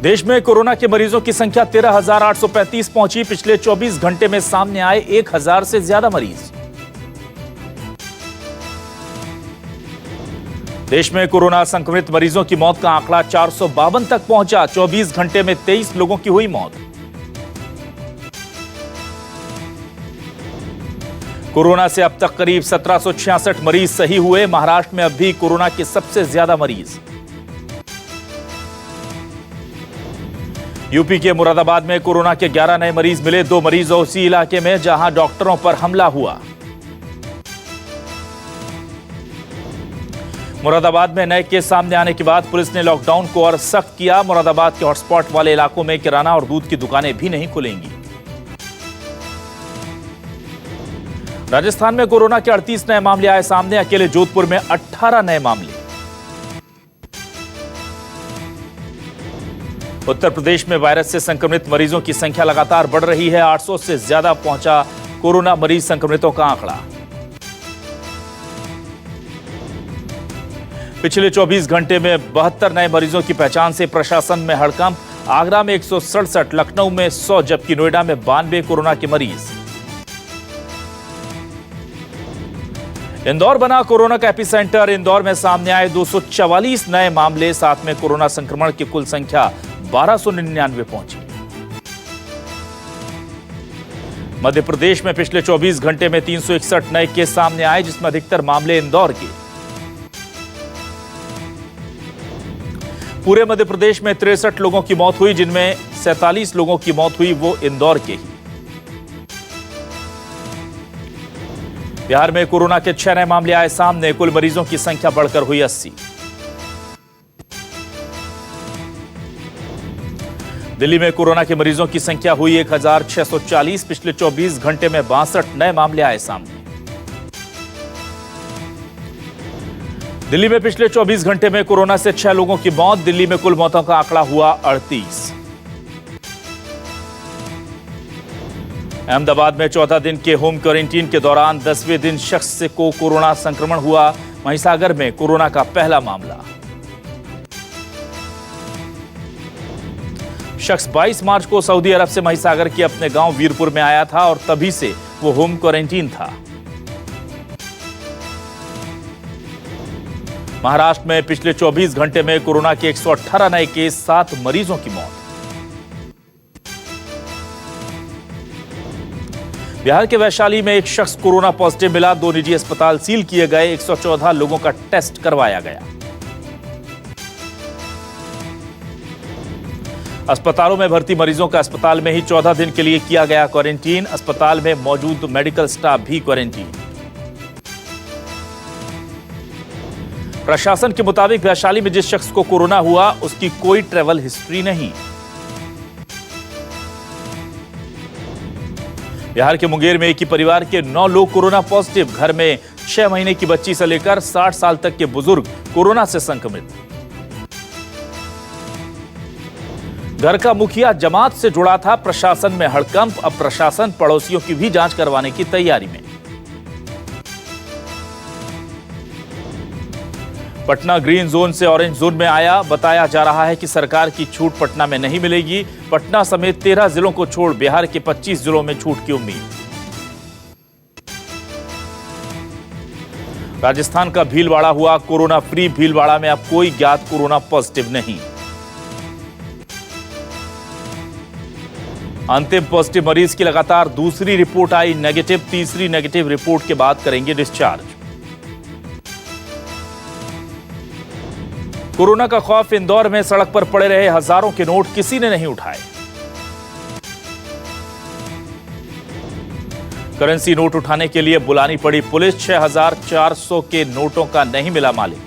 देश में कोरोना के मरीजों की संख्या 13,835 पहुंची। पिछले 24 घंटे में सामने आए 1,000 से ज्यादा मरीज। देश में कोरोना संक्रमित मरीजों की मौत का आंकड़ा 452 तक पहुंचा। 24 घंटे में 23 लोगों की हुई मौत। कोरोना से अब तक करीब 1766 मरीज सही हुए। महाराष्ट्र में अब भी कोरोना के सबसे ज्यादा मरीज। यूपी के मुरादाबाद में कोरोना के 11 नए मरीज मिले। 2 मरीज उसी इलाके में जहां डॉक्टरों पर हमला हुआ। मुरादाबाद में नए केस सामने आने के बाद पुलिस ने लॉकडाउन को और सख्त किया। मुरादाबाद के हॉटस्पॉट वाले इलाकों में किराना और दूध की दुकानें भी नहीं खुलेंगी। राजस्थान में कोरोना के 38 नए मामले आए सामने। अकेले जोधपुर में 18 नए मामले। उत्तर प्रदेश में वायरस से संक्रमित मरीजों की संख्या लगातार बढ़ रही है। 800 से ज्यादा पहुंचा कोरोना मरीज संक्रमितों का आंकड़ा। पिछले 24 घंटे में 72 नए मरीजों की पहचान से प्रशासन में हड़कंप। आगरा में 167, लखनऊ में 100, जबकि नोएडा में 92 कोरोना के मरीज। इंदौर बना कोरोना का एपिसेंटर। इंदौर में सामने आए 244 नए मामले। साथ में कोरोना संक्रमण की कुल संख्या 1299 पहुंची। मध्य प्रदेश में पिछले 24 घंटे में 361 नए केस सामने आए, जिसमें अधिकतर मामले इंदौर के। पूरे मध्य प्रदेश में 63 लोगों की मौत हुई, जिनमें 47 लोगों की मौत हुई वो इंदौर के ही। बिहार में कोरोना के 6 नए मामले आए सामने। कुल मरीजों की संख्या बढ़कर हुई 80। दिल्ली में कोरोना के मरीजों की संख्या हुई 1,640। पिछले 24 घंटे में 62 नए मामले आए सामने। दिल्ली में पिछले 24 घंटे में कोरोना से 6 लोगों की मौत। दिल्ली में कुल मौतों का आंकड़ा हुआ 38। अहमदाबाद में 14 दिन के होम क्वारंटीन के दौरान 10वें दिन शख्स को कोरोना संक्रमण हुआ। महिसागर में कोरोना का पहला मामला। शख्स 22 मार्च को सऊदी अरब से महिसागर के अपने गांव वीरपुर में आया था और तभी से वो होम क्वारंटीन था। महाराष्ट्र में पिछले 24 घंटे में कोरोना के 118 नए केस, 7 मरीजों की मौत। बिहार के वैशाली में एक शख्स कोरोना पॉजिटिव मिला। 2 निजी अस्पताल सील किए गए। 114 लोगों का टेस्ट करवाया गया। अस्पतालों में भर्ती मरीजों का अस्पताल में ही 14 दिन के लिए किया गया क्वारंटीन। अस्पताल में मौजूद मेडिकल स्टाफ भी क्वारंटीन। प्रशासन के मुताबिक वैशाली में जिस शख्स को कोरोना हुआ उसकी कोई ट्रैवल हिस्ट्री नहीं। बिहार के मुंगेर में एक ही परिवार के 9 लोग कोरोना पॉजिटिव। घर में 6 महीने की बच्ची से लेकर 60 साल तक के बुजुर्ग कोरोना से संक्रमित। घर का मुखिया जमात से जुड़ा था। प्रशासन में हड़कंप। अब प्रशासन पड़ोसियों की भी जांच करवाने की तैयारी में। पटना ग्रीन जोन से ऑरेंज जोन में आया। बताया जा रहा है कि सरकार की छूट पटना में नहीं मिलेगी। पटना समेत 13 जिलों को छोड़ बिहार के 25 जिलों में छूट की उम्मीद। राजस्थान का भीलवाड़ा हुआ कोरोना फ्री। भीलवाड़ा में अब कोई ज्ञात कोरोना पॉजिटिव नहीं। अंतिम पॉजिटिव मरीज की लगातार दूसरी रिपोर्ट आई नेगेटिव। तीसरी नेगेटिव रिपोर्ट के बाद करेंगे डिस्चार्ज। कोरोना का खौफ। इंदौर में सड़क पर पड़े रहे हजारों के नोट, किसी ने नहीं उठाए। करेंसी नोट उठाने के लिए बुलानी पड़ी पुलिस। 6,400 के नोटों का नहीं मिला मालिक।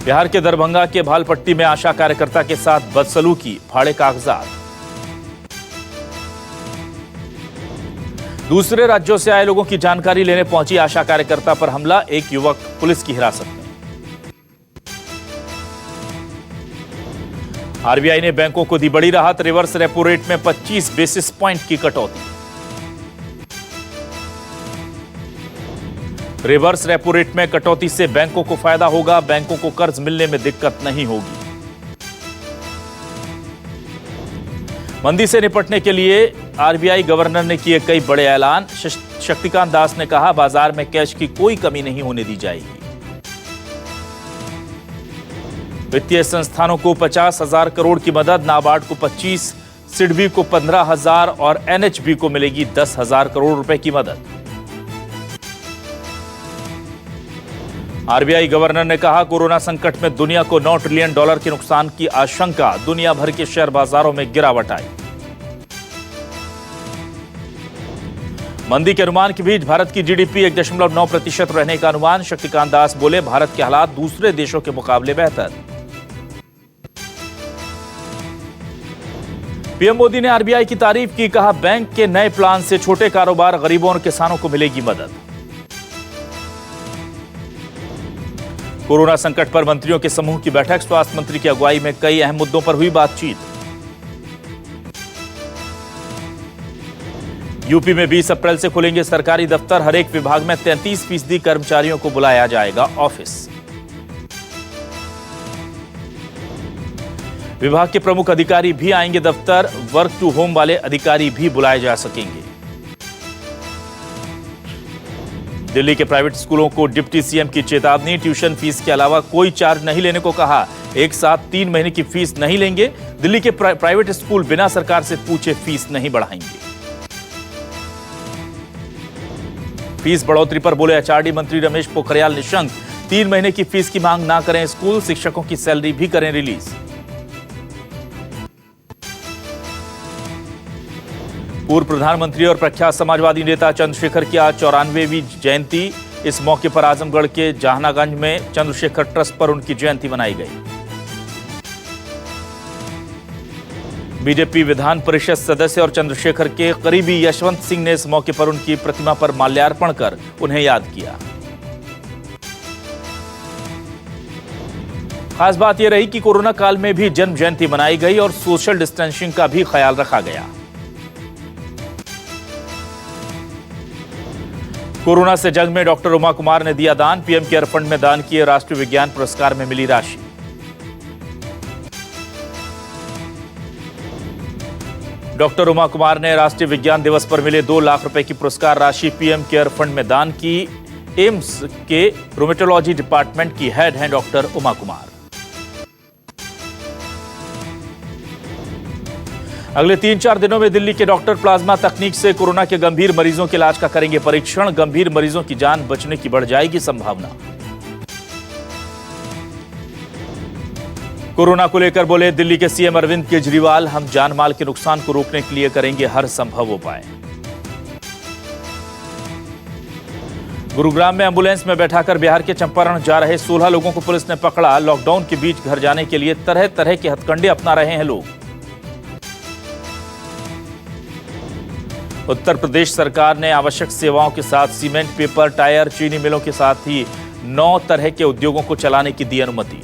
बिहार के दरभंगा के भालपट्टी में आशा कार्यकर्ता के साथ बदसलूकी, फाड़े कागजात। दूसरे राज्यों से आए लोगों की जानकारी लेने पहुंची आशा कार्यकर्ता पर हमला। एक युवक पुलिस की हिरासत में। आरबीआई ने बैंकों को दी बड़ी राहत। रिवर्स रेपो रेट में 25 बेसिस पॉइंट की कटौती। रिवर्स रेपो रेट में कटौती से बैंकों को फायदा होगा, बैंकों को कर्ज मिलने में दिक्कत नहीं होगी। मंदी से निपटने के लिए आरबीआई गवर्नर ने किए कई बड़े ऐलान। शक्तिकांत दास ने कहा, बाजार में कैश की कोई कमी नहीं होने दी जाएगी। वित्तीय संस्थानों को 50,000 करोड़ की मदद, नाबार्ड को 25, सिडबी को 15,000 और एनएचबी को मिलेगी 10,000 करोड़ रुपए की मदद। आरबीआई गवर्नर ने कहा, कोरोना संकट में दुनिया को $9 ट्रिलियन के नुकसान की आशंका, दुनिया भर के शेयर बाजारों में गिरावट आई। मंदी के अनुमान के बीच भारत की जीडीपी 1.9% रहने का अनुमान। शक्तिकांत दास बोले, भारत के हालात दूसरे देशों के मुकाबले बेहतर। पीएम मोदी ने आरबीआई की तारीफ की, कहा, बैंक के नए प्लान से छोटे कारोबार, गरीबों और किसानों को मिलेगी मदद। कोरोना संकट पर मंत्रियों के समूह की बैठक, स्वास्थ्य मंत्री की अगुवाई में कई अहम मुद्दों पर हुई बातचीत। यूपी में 20 अप्रैल से खुलेंगे सरकारी दफ्तर, हर एक विभाग में 33% कर्मचारियों को बुलाया जाएगा ऑफिस। विभाग के प्रमुख अधिकारी भी आएंगे दफ्तर, वर्क टू होम वाले अधिकारी भी बुलाए जा सकेंगे। दिल्ली के प्राइवेट स्कूलों को डिप्टी सीएम की चेतावनी, ट्यूशन फीस के अलावा कोई चार्ज नहीं लेने को कहा। एक साथ 3 महीने की फीस नहीं लेंगे। दिल्ली के प्राइवेट स्कूल बिना सरकार से पूछे फीस नहीं बढ़ाएंगे। फीस बढ़ोतरी पर बोले एचआरडी मंत्री रमेश पोखरियाल निशंक, 3 महीने की फीस की मांग ना करें स्कूल, शिक्षकों की सैलरी भी करें रिलीज। पूर्व प्रधानमंत्री और प्रख्यात समाजवादी नेता चंद्रशेखर की आज 94वीं जयंती। इस मौके पर आजमगढ़ के जहानागंज में चंद्रशेखर ट्रस्ट पर उनकी जयंती मनाई गई। बीजेपी विधान परिषद सदस्य और चंद्रशेखर के करीबी यशवंत सिंह ने इस मौके पर उनकी प्रतिमा पर माल्यार्पण कर उन्हें याद किया। खास बात यह रही कि कोरोना काल में भी जन्म जयंती मनाई गई और सोशल डिस्टेंसिंग का भी ख्याल रखा गया। कोरोना से जंग में डॉक्टर उमा कुमार ने दिया दान, पीएम केयर फंड में दान किए, राष्ट्रीय विज्ञान पुरस्कार में मिली राशि। डॉक्टर उमा कुमार ने राष्ट्रीय विज्ञान दिवस पर मिले 2 लाख रुपए की पुरस्कार राशि पीएम केयर फंड में दान की। एम्स के रोमेटोलॉजी डिपार्टमेंट की हेड हैं डॉक्टर उमा कुमार। अगले 3-4 दिनों में दिल्ली के डॉक्टर प्लाज्मा तकनीक से कोरोना के गंभीर मरीजों के इलाज का करेंगे परीक्षण, गंभीर मरीजों की जान बचने की बढ़ जाएगी संभावना। कोरोना को लेकर बोले दिल्ली के सीएम अरविंद केजरीवाल, हम जान माल के नुकसान को रोकने के लिए करेंगे हर संभव उपाय। गुरुग्राम में एंबुलेंस में बैठाकर बिहार के चंपारण जा रहे 16 लोगों को पुलिस ने पकड़ा। लॉकडाउन के बीच घर जाने के लिए तरह तरह के हथकंडे अपना रहे हैं लोग। उत्तर प्रदेश सरकार ने आवश्यक सेवाओं के साथ सीमेंट, पेपर, टायर, चीनी मिलों के साथ ही 9 तरह के उद्योगों को चलाने की दी अनुमति।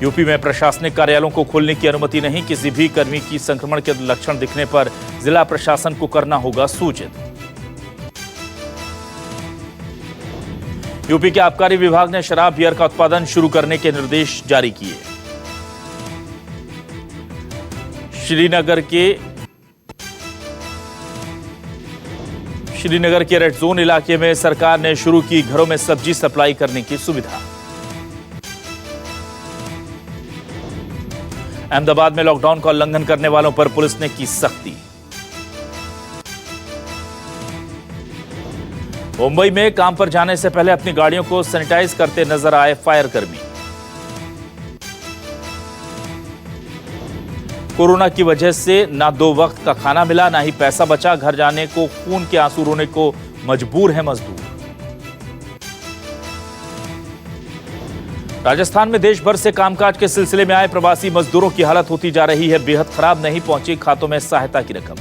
यूपी में प्रशासनिक कार्यालयों को खोलने की अनुमति नहीं, किसी भी कर्मी की संक्रमण के लक्षण दिखने पर जिला प्रशासन को करना होगा सूचित। यूपी के आबकारी विभाग ने शराब बियर का उत्पादन शुरू करने के निर्देश जारी किए। श्रीनगर के रेड जोन इलाके में सरकार ने शुरू की घरों में सब्जी सप्लाई करने की सुविधा। अहमदाबाद में लॉकडाउन का उल्लंघन करने वालों पर पुलिस ने की सख्ती। मुंबई में काम पर जाने से पहले अपनी गाड़ियों को सैनिटाइज करते नजर आए फायर कर्मी। कोरोना की वजह से ना 2 वक्त का खाना मिला, ना ही पैसा बचा, घर जाने को खून के आंसू रोने को मजबूर है मजदूर। राजस्थान में देश भर से कामकाज के सिलसिले में आए प्रवासी मजदूरों की हालत होती जा रही है बेहद खराब, नहीं पहुंची खातों में सहायता की रकम।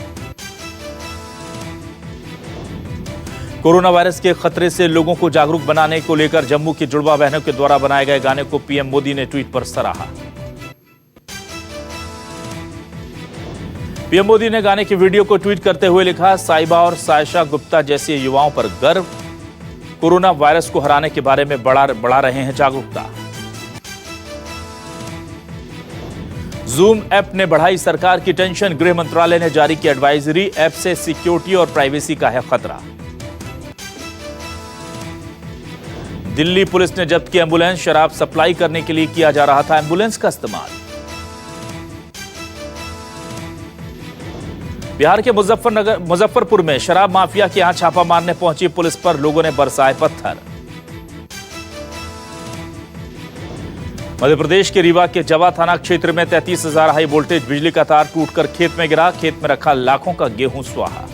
कोरोना वायरस के खतरे से लोगों को जागरूक बनाने को लेकर जम्मू की जुड़वा बहनों के द्वारा बनाए गए गाने को पीएम मोदी ने ट्वीट पर सराहा। पीएम मोदी ने गाने की वीडियो को ट्वीट करते हुए लिखा, साइबा और सायशा गुप्ता जैसे युवाओं पर गर्व, कोरोना वायरस को हराने के बारे में बढ़ा रहे हैं जागरूकता। जूम ऐप ने बढ़ाई सरकार की टेंशन, गृह मंत्रालय ने जारी की एडवाइजरी, ऐप से सिक्योरिटी और प्राइवेसी का है खतरा। दिल्ली पुलिस ने जब्त की एम्बुलेंस, शराब सप्लाई करने के लिए किया जा रहा था एम्बुलेंस का इस्तेमाल। बिहार के मुजफ्फरपुर में शराब माफिया के यहां छापा मारने पहुंची पुलिस पर लोगों ने बरसाए पत्थर। मध्य प्रदेश के रीवा के जवा थाना क्षेत्र में 33,000 हाई वोल्टेज बिजली का तार टूटकर खेत में गिरा, खेत में रखा लाखों का गेहूं स्वाहा।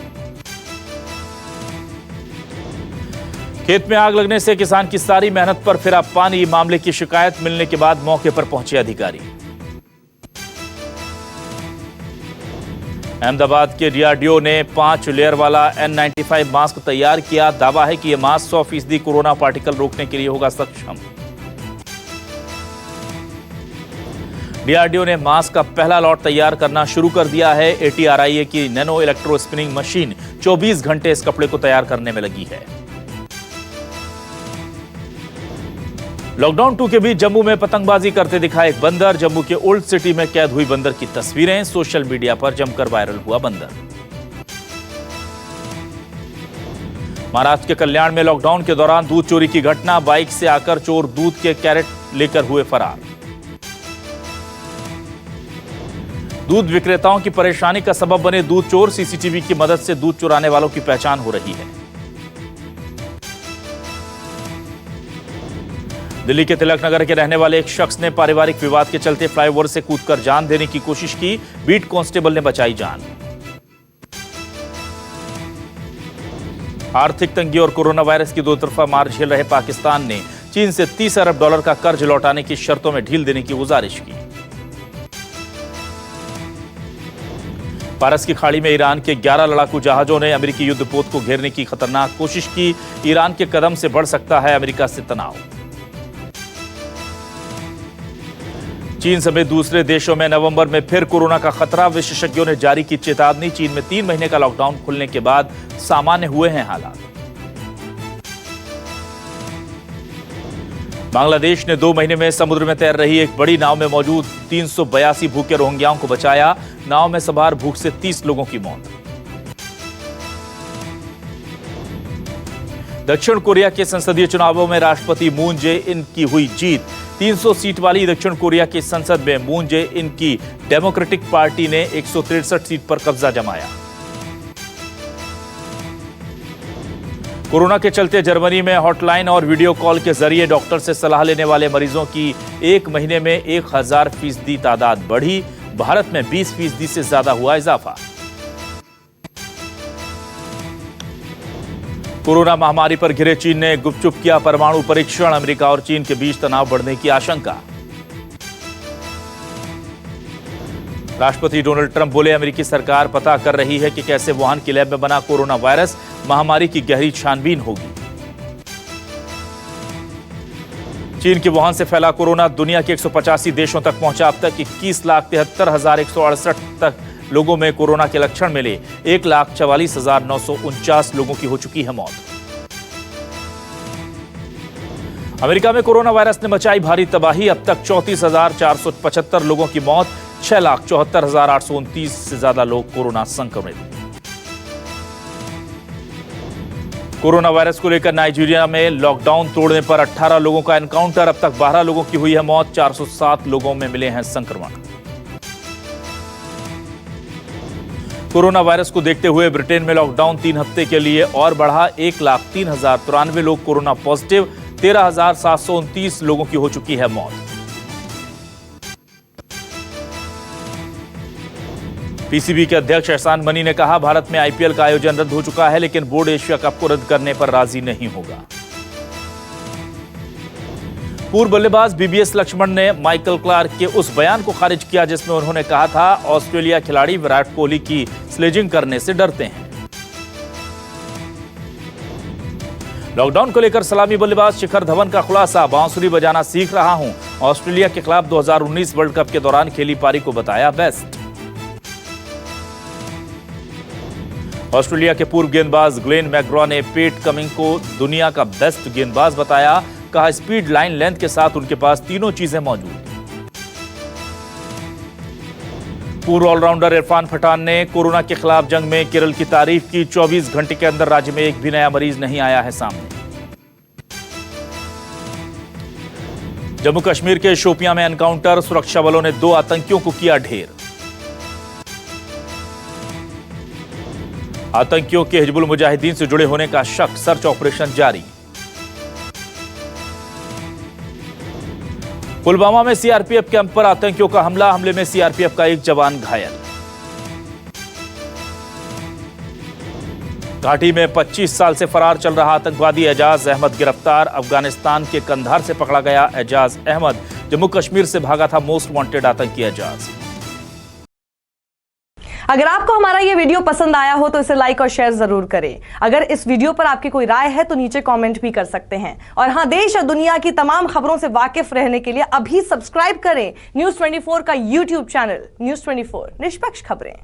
खेत में आग लगने से किसान की सारी मेहनत पर फिरा पानी, मामले की शिकायत मिलने के बाद मौके पर पहुंचे अधिकारी। अहमदाबाद के डीआरडीओ ने 5 लेयर वाला N95 मास्क तैयार किया, दावा है कि यह मास्क 100% कोरोना पार्टिकल रोकने के लिए होगा सक्षम। डीआरडीओ ने मास्क का पहला लॉट तैयार करना शुरू कर दिया है। ATRIA की नैनो इलेक्ट्रो स्पिनिंग मशीन 24 घंटे इस कपड़े को तैयार करने में लगी है। लॉकडाउन 2 के बीच जम्मू में पतंगबाजी करते दिखा एक बंदर, जम्मू के ओल्ड सिटी में कैद हुई बंदर की तस्वीरें सोशल मीडिया पर जमकर वायरल हुआ बंदर। महाराष्ट्र के कल्याण में लॉकडाउन के दौरान दूध चोरी की घटना, बाइक से आकर चोर दूध के कैरेट लेकर हुए फरार। दूध विक्रेताओं की परेशानी का सबब बने दूध चोर, सीसीटीवी की मदद से दूध चुराने वालों की पहचान हो रही है। दिल्ली के तिलक नगर के रहने वाले एक शख्स ने पारिवारिक विवाद के चलते फ्लाईओवर से कूदकर जान देने की कोशिश की, बीट कांस्टेबल ने बचाई जान। आर्थिक तंगी और कोरोना वायरस की दो तरफा मार झेल रहे पाकिस्तान ने चीन से $30 अरब का कर्ज लौटाने की शर्तों में ढील देने की गुजारिश की। फारस की खाड़ी में ईरान के 11 लड़ाकू जहाजों ने अमेरिकी युद्धपोत को घेरने की खतरनाक कोशिश की, ईरान के कदम से बढ़ सकता है अमेरिका से तनाव। चीन समेत दूसरे देशों में नवंबर में फिर कोरोना का खतरा, विशेषज्ञों ने जारी की चेतावनी, चीन में 3 महीने का लॉकडाउन खुलने के बाद सामान्य हुए हैं हालात। बांग्लादेश ने 2 महीने में समुद्र में तैर रही एक बड़ी नाव में मौजूद 382 भूखे रोहिंग्याओं को बचाया, नाव में सवार भूख से 30 लोगों की मौत। दक्षिण कोरिया के संसदीय चुनावों में राष्ट्रपति मून जे-इन की हुई जीत, 300 सीट वाली दक्षिण कोरिया की संसद में मून जे-इन की डेमोक्रेटिक पार्टी ने 163 सीट पर कब्जा जमाया। कोरोना के चलते जर्मनी में हॉटलाइन और वीडियो कॉल के जरिए डॉक्टर से सलाह लेने वाले मरीजों की 1 महीने में 1000% तादाद बढ़ी, भारत में 20% से ज्यादा हुआ इजाफा। कोरोना महामारी पर घिरे चीन ने गुपचुप किया परमाणु परीक्षण, अमेरिका और चीन के बीच तनाव बढ़ने की आशंका। राष्ट्रपति डोनाल्ड ट्रंप बोले, अमेरिकी सरकार पता कर रही है कि कैसे वुहान की लैब में बना कोरोना वायरस, महामारी की गहरी छानबीन होगी। चीन के वुहान से फैला कोरोना दुनिया के 185 देशों तक पहुंचा, अब तक 21,73,168 तक लोगों में कोरोना के लक्षण मिले, 1,44,949 लोगों की हो चुकी है मौत। अमेरिका में कोरोना वायरस ने मचाई भारी तबाही, अब तक 34,475 लोगों की मौत, 6,74,829 से ज्यादा लोग कोरोना संक्रमित। कोरोना वायरस को लेकर नाइजीरिया में लॉकडाउन तोड़ने पर 18 लोगों का एनकाउंटर, अब तक 12 लोगों की हुई है मौत, 407 लोगों में मिले हैं संक्रमण। कोरोना वायरस को देखते हुए ब्रिटेन में लॉकडाउन 3 हफ्ते के लिए और बढ़ा, 1,03,093 लोग कोरोना पॉजिटिव, 13,729 लोगों की हो चुकी है मौत। पीसीबी के अध्यक्ष एहसान मनी ने कहा, भारत में आईपीएल का आयोजन रद्द हो चुका है, लेकिन बोर्ड एशिया कप को रद्द करने पर राजी नहीं होगा। पूर्व बल्लेबाज बीबीएस लक्ष्मण ने माइकल क्लार्क के उस बयान को खारिज किया जिसमें उन्होंने कहा था, ऑस्ट्रेलिया खिलाड़ी विराट कोहली की स्लेजिंग करने से डरते हैं। लॉकडाउन को लेकर सलामी बल्लेबाज शिखर धवन का खुलासा, बांसुरी बजाना सीख रहा हूं, ऑस्ट्रेलिया के खिलाफ 2019 वर्ल्ड कप के दौरान खेली पारी को बताया बेस्ट। ऑस्ट्रेलिया के पूर्व गेंदबाज ग्लेन मैकग्रॉ ने पेट कमिंग को दुनिया का बेस्ट गेंदबाज बताया। कहा, स्पीड, लाइन, लेंथ के साथ उनके पास तीनों चीजें मौजूद। पूर्व ऑलराउंडर इरफान पठान ने कोरोना के खिलाफ जंग में केरल की तारीफ की। 24 घंटे के अंदर राज्य में एक भी नया मरीज नहीं आया है सामने। जम्मू कश्मीर के शोपियां में एनकाउंटर, सुरक्षा बलों ने 2 आतंकियों को किया ढेर। आतंकियों के हिजबुल मुजाहिदीन से जुड़े होने का शक, सर्च ऑपरेशन जारी। पुलवामा में सीआरपीएफ कैंप पर आतंकियों का हमला, हमले में सीआरपीएफ का एक जवान घायल। घाटी में 25 साल से फरार चल रहा आतंकवादी एजाज अहमद गिरफ्तार। अफगानिस्तान के कंधार से पकड़ा गया एजाज अहमद। जम्मू कश्मीर से भागा था मोस्ट वांटेड आतंकी एजाज। अगर आपको हमारा ये वीडियो पसंद आया हो तो इसे लाइक और शेयर जरूर करें। अगर इस वीडियो पर आपकी कोई राय है तो नीचे कमेंट भी कर सकते हैं। और हां, देश और दुनिया की तमाम खबरों से वाकिफ रहने के लिए अभी सब्सक्राइब करें न्यूज़ 24 का यूट्यूब चैनल। न्यूज़ 24, निष्पक्ष खबरें।